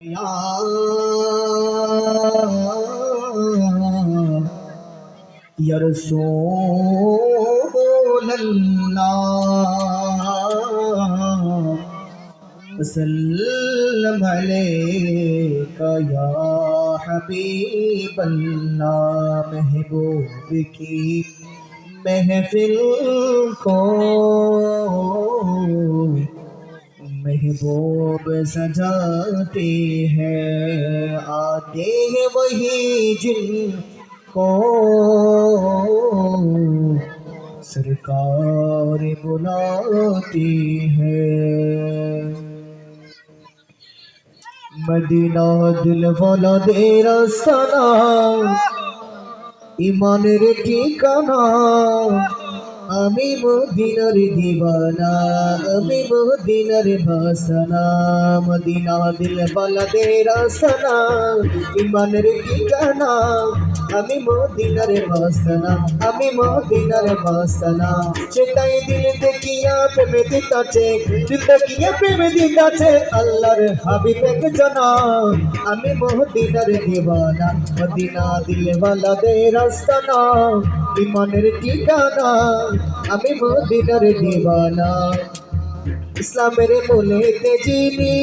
या या रसूल अल्लाह वसल्लम अलैका या हबीब अल्लाह। महबूब की महफिल को महबूब सजाते हैं, आते हैं वही जिनको सरकार बुलाती है। मदीना दिल वाला तेरा सलाम, ईमानेर ठिकाना। আমি মদিনার দিওয়ানা, আমি মদিনার ভাসানা। মদিনা দিল বালাদের আস্তানা, ইমানের ঠিকানা। আমি মদিনার ভাসানা, আমি মদিনার ভাসানা। সেটাই দিল দেখিয়া প্রেমে দিতাছে, দিল দেখিয়া প্রেমে দিতাছে আল্লাহর হাবিবের জানা। আমি মদিনার দিওয়ানা, মদিনা দিল বালাদের আস্তানা, ইমানের ঠিকানা। আমি মদিনার দিওয়ানা। ইসলামের বলেতে যিনি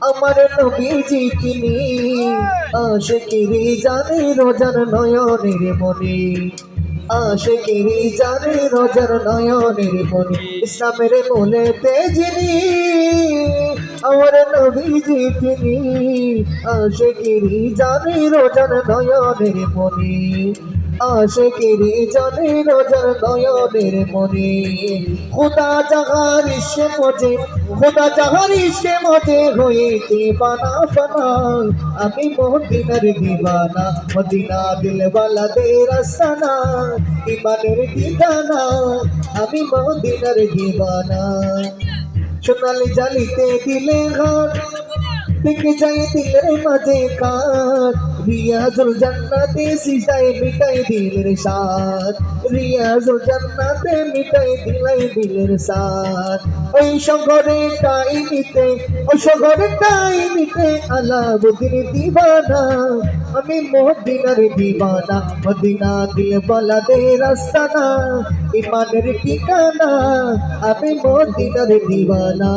আমার নবীজি তিনি, আশিকিরি জানে রোজার নয়নের মনি, আশিকিরি জানে রোজার নয়নের মনি। ইসলামের বলেতে যিনি আমার নবীজি তিনি, আশিকিরি জানে রোজার নয়নের মনি, আশিকিরি জানে রোজার নয়নের মনি। খুদা জাহার ইশকে মজে, খুদা জাহার ইশকে মজে হইতে বানা ফানা। আমি মদিনার দিওয়ানা, মদিনা দিলওয়ালা দের আস্তানা, ইমানের ঠিকানা। আমি মদিনার দিওয়ানা। সোনালি জালিতে দিলে ঘাট, দেখে যাই দিলের মাঝে কাঠ। রিয়াজুল জান্নাতে সিজায় মিটাই দিলের সাথ, রিয়াজুল জান্নাতে মিটাই দিলাই দিলের সাথ। ওই শহরে টাইমিতে, ওই শহরে টাইমিতে আলাউদ্দিন দিওয়ানা। আমি মদিনার দিওয়ানা, মদিনা দিলওয়ালা দের আস্তানা, ইমানের ঠিকানা। আমি মদিনার দিওয়ানা।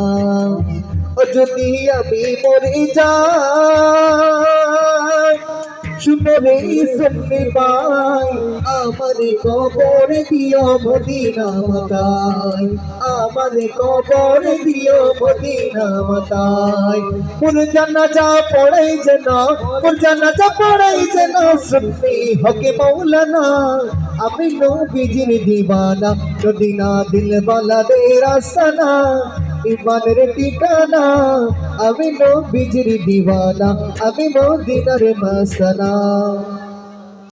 ও যদি আমি মরে যাই, শুনে রে শুনতে পাই, আমার কবর দিও মদিনা মাতায়, আমার কবর দিও মদিনা মাতায়। মোর জানাজা পড়াই যেন, মোর জানাজা পড়াই যেন সুন্নি হকে মৌলানা। আমি নবীজির দিওয়ানা, মদিনা দিলওয়ালা দের আস্তানা, ইমানের ঠিকানা। আমি নবীজির দিওয়ানা, আমি মদিনার মাস্তানা।